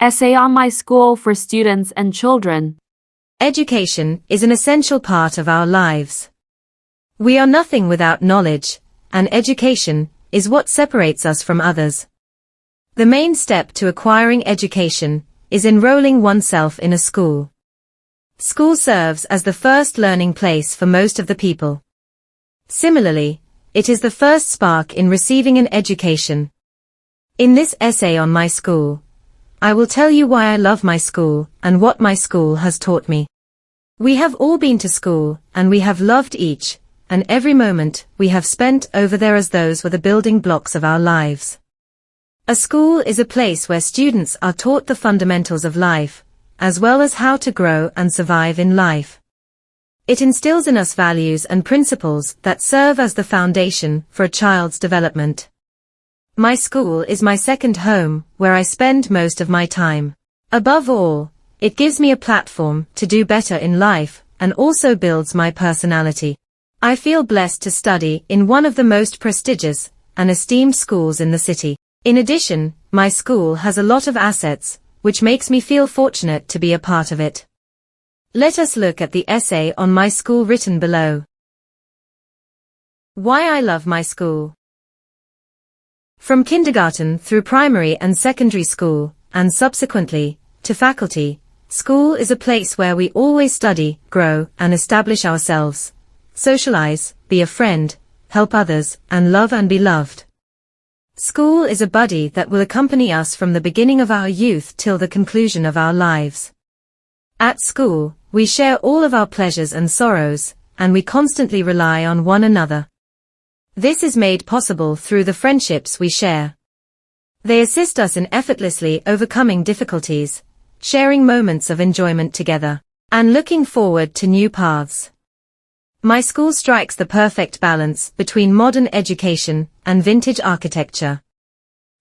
Essay on my school for students and children. Education is an essential part of our lives. We are nothing without knowledge, and education is what separates us from others. The main step to acquiring education is enrolling oneself in a school. School serves as the first learning place for most of the people. Similarly, it is the first spark in receiving an education. In this essay on my school, I will tell you why I love my school and what my school has taught me. We have all been to school, and we have loved each and every moment we have spent over there, as those were the building blocks of our lives. A school is a place where students are taught the fundamentals of life, as well as how to grow and survive in life. It instills in us values and principles that serve as the foundation for a child's development. My school is my second home, where I spend most of my time. Above all, it gives me a platform to do better in life and also builds my personality. I feel blessed to study in one of the most prestigious and esteemed schools in the city. In addition, my school has a lot of assets, which makes me feel fortunate to be a part of it. Let us look at the essay on my school written below. Why I love my school. From kindergarten through primary and secondary school, and subsequently, to faculty, school is a place where we always study, grow, and establish ourselves, socialize, be a friend, help others, and love and be loved. School is a buddy that will accompany us from the beginning of our youth till the conclusion of our lives. At school, we share all of our pleasures and sorrows, and we constantly rely on one another. This is made possible through the friendships we share. They assist us in effortlessly overcoming difficulties, sharing moments of enjoyment together, and looking forward to new paths. My school strikes the perfect balance between modern education and vintage architecture.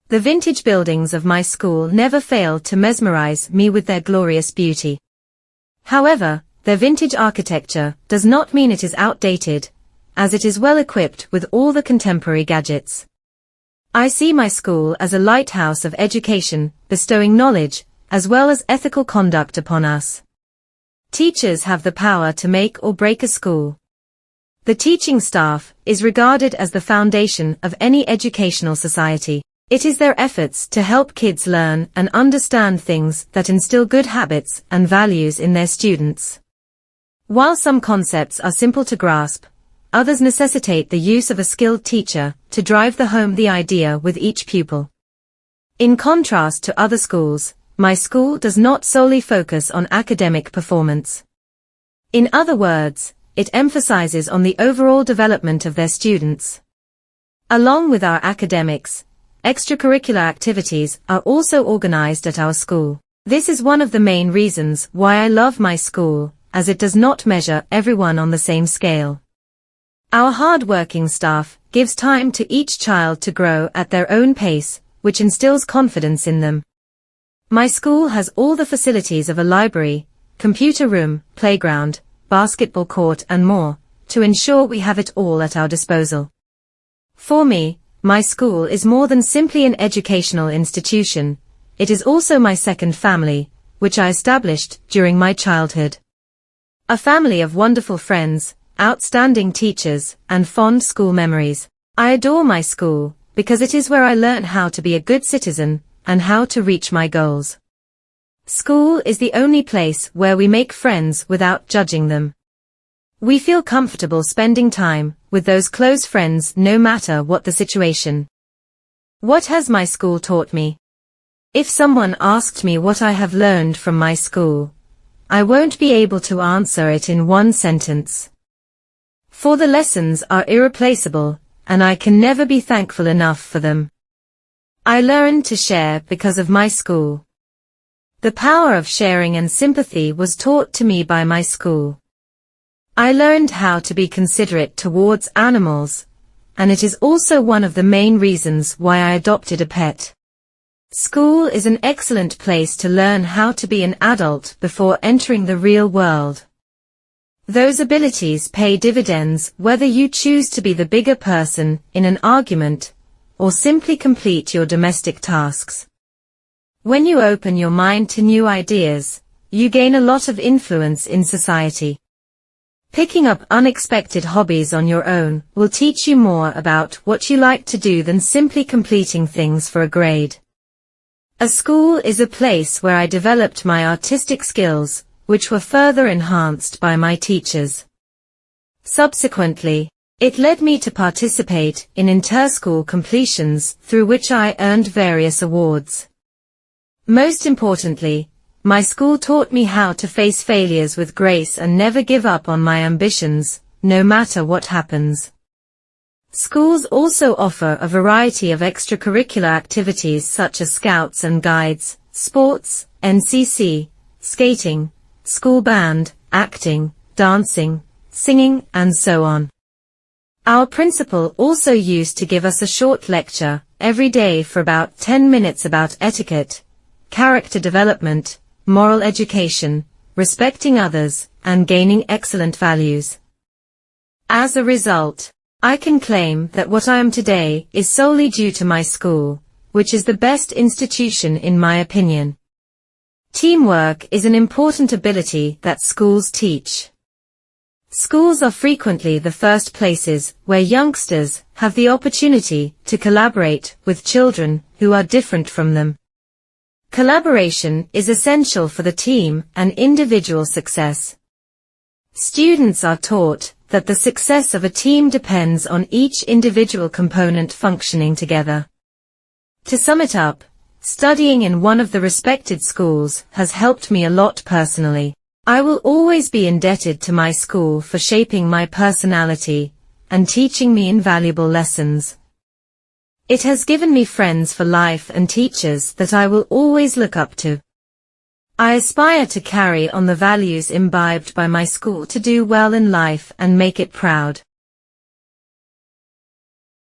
The vintage buildings of my school never fail to mesmerize me with their glorious beauty. However, their vintage architecture does not mean it is outdated, as it is well equipped with all the contemporary gadgets. I see my school as a lighthouse of education, bestowing knowledge, as well as ethical conduct upon us. Teachers have the power to make or break a school. The teaching staff is regarded as the foundation of any educational society. It is their efforts to help kids learn and understand things that instill good habits and values in their students. While some concepts are simple to grasp, others necessitate the use of a skilled teacher to drive home the idea with each pupil. In contrast to other schools, my school does not solely focus on academic performance. In other words, it emphasizes on the overall development of their students. Along with our academics, extracurricular activities are also organized at our school. This is one of the main reasons why I love my school, as it does not measure everyone on the same scale. Our hard-working staff gives time to each child to grow at their own pace, which instills confidence in them. My school has all the facilities of a library, computer room, playground, basketball court and more, to ensure we have it all at our disposal. For me, my school is more than simply an educational institution, it is also my second family, which I established during my childhood. A family of wonderful friends, outstanding teachers, and fond school memories. I adore my school, because it is where I learn how to be a good citizen, and how to reach my goals. School is the only place where we make friends without judging them. We feel comfortable spending time with those close friends no matter what the situation. What has my school taught me? If someone asked me what I have learned from my school, I won't be able to answer it in one sentence. For the lessons are irreplaceable, and I can never be thankful enough for them. I learned to share because of my school. The power of sharing and sympathy was taught to me by my school. I learned how to be considerate towards animals, and it is also one of the main reasons why I adopted a pet. School is an excellent place to learn how to be an adult before entering the real world. Those abilities pay dividends whether you choose to be the bigger person in an argument, or simply complete your domestic tasks. When you open your mind to new ideas, you gain a lot of influence in society. Picking up unexpected hobbies on your own will teach you more about what you like to do than simply completing things for a grade. A school is a place where I developed my artistic skills, which were further enhanced by my teachers. Subsequently, it led me to participate in inter-school completions through which I earned various awards. Most importantly, my school taught me how to face failures with grace and never give up on my ambitions, no matter what happens. Schools also offer a variety of extracurricular activities such as Scouts and Guides, sports, NCC, skating, school band, acting, dancing, singing, and so on. Our principal also used to give us a short lecture every day for about 10 minutes about etiquette, character development, moral education, respecting others, and gaining excellent values. As a result, I can claim that what I am today is solely due to my school, which is the best institution in my opinion. Teamwork is an important ability that schools teach. Schools are frequently the first places where youngsters have the opportunity to collaborate with children who are different from them. Collaboration is essential for the team and individual success. Students are taught that the success of a team depends on each individual component functioning together. To sum it up, studying in one of the respected schools has helped me a lot personally. I will always be indebted to my school for shaping my personality and teaching me invaluable lessons. It has given me friends for life and teachers that I will always look up to. I aspire to carry on the values imbibed by my school to do well in life and make it proud.